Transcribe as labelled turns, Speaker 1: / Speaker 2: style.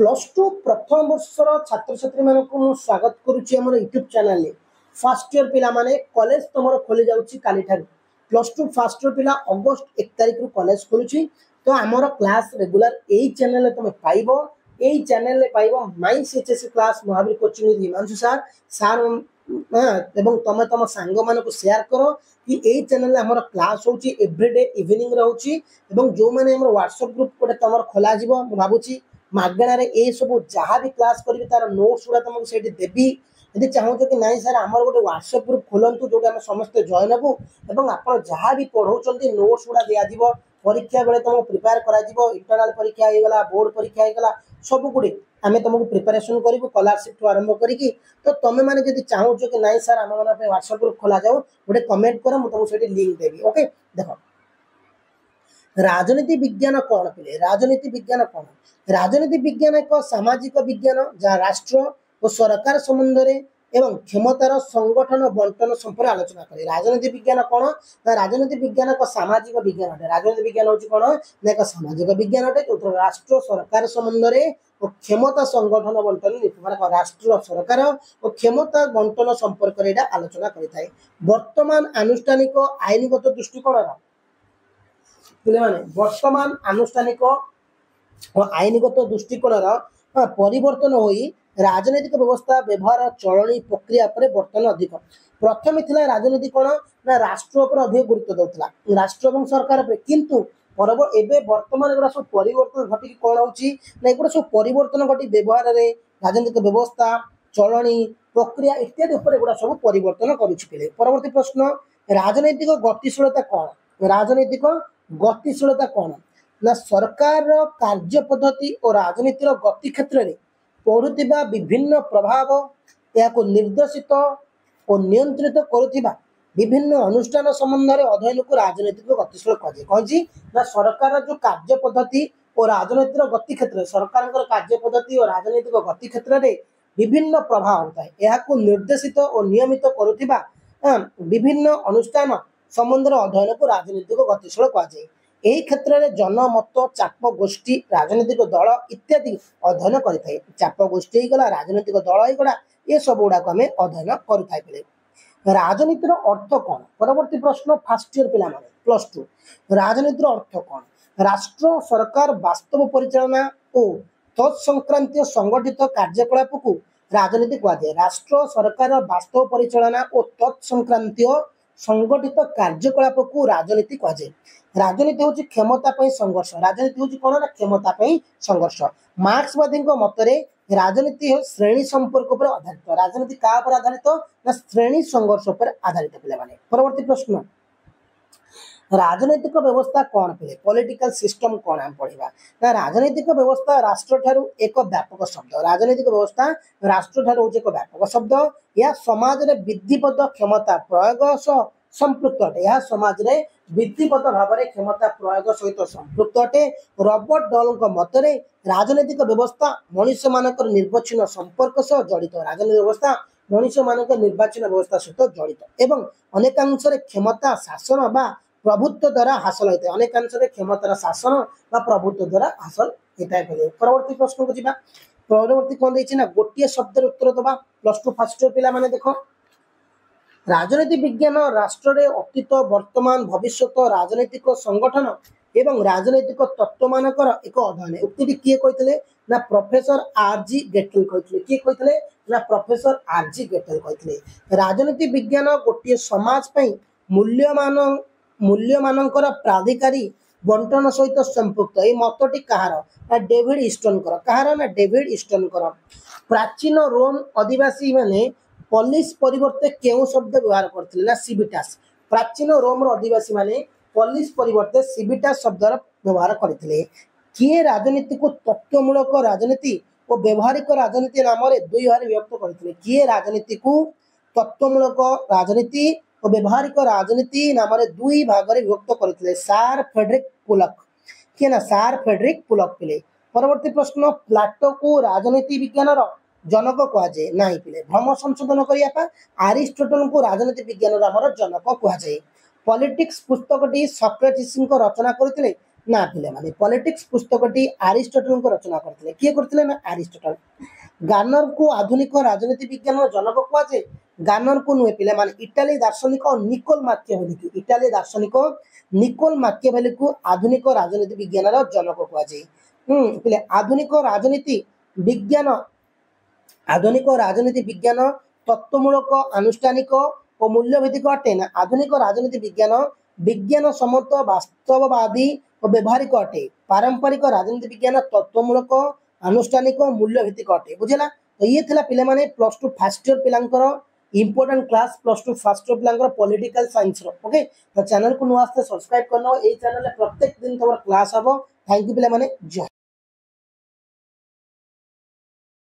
Speaker 1: Plus two प्रथम वर्षर छात्र छात्री मानक स्वागत करुच्ची आम यूट्यूब चैनल फर्स्ट इयर पिला माने कॉलेज तुम खोली जाऊँगी काली ठार प्लस टू फर्स्ट इयर पिला अगस्त 1 तारिख कॉलेज खोलुची तो आमर क्लास रेगुलर यही चैनल तुम पाइब यही चैनल पाइब माई सीएचएससी क्लास महावीर कोचिंग हिमांशु सार सार एवं तुम तुम सांग मान शेयर कर कि यही चैनल आमर क्लास होची एवरीडे इवनिंग रोची जो मैंने व्हाट्सएप ग्रुप गोटे तुम खोल भावुची मागणार ये सब जहाँ भी क्लास करी तार नोट्स गुड़ा तुमको से देवी यदि चाहूँ कि नाई सर आमर गोटे व्हाट्सएप ग्रुप खोलतु जो आम समस्ते जॉइन हबू और आप जहाँ भी पढ़ाऊँ नोट्स गुड़ा दि परीक्षा बेले तुमको प्रिपेयर इंटरनाल परीक्षा होगा बोर्ड परीक्षा होगा सब गुड़े आम तुमको प्रिपेरेसन करूँ स्कॉलरशिप ठू आरंभ करी तो तुम मैंने जब चाहूँ कि नाई सर आम मान व्हाट्सएप ग्रुप खोल जाऊ गोटे कमेंट कर मुझे लिंक देवी ओके देख राजनीति विज्ञान कौन पे राजनीति विज्ञान कौन राजनीति विज्ञान एक सामाजिक विज्ञान जहाँ राष्ट्र और सरकार संबंध एवं क्षमतार संगठन बंटन संपर्क आलोचना करे राजनीति विज्ञान कौन ना राजनीति विज्ञान एक सामाजिक विज्ञान अटे राजनीति विज्ञान हूँ कौन ना एक सामाजिक विज्ञान अटे जो राष्ट्र सरकार संबंध और क्षमता संगठन बंटन माने राष्ट्र सरकार और क्षमता बंटन संपर्क आलोचना करें वर्तमान आनुष्ठानिक आईनगत दृष्टिकोण वर्तमान आनुष्ठानिक और आईनगत दृष्टिकोण परिवर्तन होई राजनीतिक व्यवस्था व्यवहार चलनी प्रक्रिया पर वर्तमान अधिक प्रथम थी राजनीति कौन ना राष्ट्र पर अधिक गुरुत्व दूसरा राष्ट्र और सरकार पर किंतु वर्तमान एगुड़ा सब परिवर्तन घटिक कौन होगा सब परिवर्तन घटी व्यवहार में राजनीतिक व्यवस्था चलनी प्रक्रिया इत्यादि एगुड़ा सब परिवर्तन कर परवर्ती प्रश्न राजनैतिक गतिशीलता कौन राजनैतिक गतिशीलता कौन ना सरकार कार्य पद्धति और राजनीतिर गति क्षेत्र में पड़ुवा विभिन्न प्रभाव या निर्देशित और नियंत्रित करुवा विभिन्न अनुष्ठान संबंध में अध्ययन को राजनैतिक गतिशील कहुई ना सरकार जो कार्य पद्धति और राजनीतिर गति क्षेत्र सरकार कार्य पद्धति और राजनैतिक गति क्षेत्र में विभिन्न प्रभाव होता है यह निर्देशित और नियमित करुवा विभिन्न अनुष्ठान संबंध में अध्ययन को राजनीतिक गतिशील कहुए यही क्षेत्र में जनमत चाप गोष्ठी राजनीतिक दल इत्यादि अध्ययन करें चाप गोष्ठी होगा राजनीतिक दल होगा ये सब गुड़ाक आम अध्ययन करें राजनीतिर अर्थ कौन परवर्ती प्रश्न फर्स्ट इयर पिला माने प्लस टू राजनीतिर अर्थ कौन राष्ट्र सरकार वास्तव परिचालना और तत्संक्रांतीय संगठित कार्यकलाप को राजनीति कहुए राष्ट्र सरकार वास्तव परिचालना और तत्संक्रांतीय संगठित कार्यकलाप को राजनीति कहुए राजनीति हूँ क्षमता संघर्ष राजनीति हूँ कौन ना क्षमता संघर्ष मार्क्सवादी मतरे राजनीति श्रेणी संपर्क पर आधारित राजनीति क्या आधारित ना श्रेणी संघर्ष पर आधारित पे परवर्ती प्रश्न राजनैतिक व्यवस्था कौन पे पॉलिटिकल सिस्टम कौन आम पढ़ा ना राजनैतिक व्यवस्था राष्ट्र ठारू एक व्यापक शब्द राजनैतिक व्यवस्था राष्ट्र ठारू हूँ एक व्यापक शब्द यह समाज में विधिबद्ध क्षमता प्रयोग सह संपृक्त अटे यह समाज में विधिबद्ध भाव में क्षमता प्रयोग सहित संपृक्त अटे रॉबर्ट डॉल मतरे राजनैतिक व्यवस्था मनुष्य मानक निर्वाचन संपर्क सह जड़ित राजनैतिक व्यवस्था मनुष्य मानक निर्वाचन व्यवस्था सहित जड़ित एवं अनेकांश क्षमता शासन बा प्रभुत्व द्वारा हासिल होता है अनेकांश क्षमतार शासन बा प्रभुत्व द्वारा हासिल होता है परवर्ती प्रश्न को जीवा परवर्ती कौन देछि ना गोटे शब्द उत्तर दबा प्लस टू फर्स्ट इयर पिला माने देखो राजनीति विज्ञान राष्ट्र रे अतीत वर्तमान भविष्य राजनैतिक संगठन एवं राजनैतिक तत्व मानकर एक अध्ययन उक्ति किए कहते ना प्रोफेसर आर.जी. गेटल कहते किए कहते ना प्रोफेसर आर.जी. गेटल कहते राजनीति विज्ञान गोटे समाज पई मूल्यमान प्राधिकारी बंटन सहित संपृक्त ये मतटी कहार डेविड ईस्टर्नकर कहार ना डेविड ईस्टर्नकर प्राचीन रोम आदिवासी माने पॉलिस परिवर्ते क्यों शब्द व्यवहार करते ना सिविटास प्राचीन रोम आदिवासी माने पॉलिस परिवर्ते सिविटास शब्द व्यवहार करते किए राजनीति को तत्वमूलक राजनीति और व्यवहारिक राजनीति नाम दुई भाग विभक्त करते किए राजनीति को तत्वमूलक राजनीति और व्यवहारिक राजनीति नाम दुई भाग विभक्त करते सार फ्रेडरिक पुलक किए ना सार फ्रेडरिक पुलक पिले परवर्ती प्रश्न प्लाटो को राजनीति विज्ञान जनक कहुए ना पिले भ्रम संशोधन करने आरिस्टोटल को राजनीति विज्ञान जनक कहुए पॉलिटिक्स पुस्तकटी सॉक्रेटिस रचना करते ना पिले माने पॉलिटिक्स पुस्तकटी अरिस्टोटल को रचना करथिले किए करथिले ना अरिस्टोटल। गार्नर को आधुनिक राजनीति विज्ञान जनक कुआजे गार्नर को नुहे पिले माने इटाली दार्शनिक निकोल माकियावेली इटाली दार्शनिक निकोल माकियावेली को आधुनिक राजनीति विज्ञान जनक कुआजे। पिले आधुनिक राजनीति विज्ञान तत्वमूलक आनुष्ठानिक और मूल्यभित्तिक अटे ना आधुनिक राजनीति विज्ञान विज्ञान सम्मत वास्तववादी और व्यवहारिक अटे। पारंपरिक राजनीति विज्ञान तत्वमूलक आनुष्ठानिक और मूल्यभित्तिक अटे बुझेला। तो ये थिला पिले माने +2 फर्स्ट ईयर पिलांकर इंपोर्टेंट क्लास +2 फर्स्ट ईयर पिलांकर पॉलिटिकल साइंस रो ओके। तो चैनल को नुआस्ते सब्सक्राइब करनो ए चैनल प्रत्येक दिन तमर क्लास हबो। थैंक यू पिले माने जय।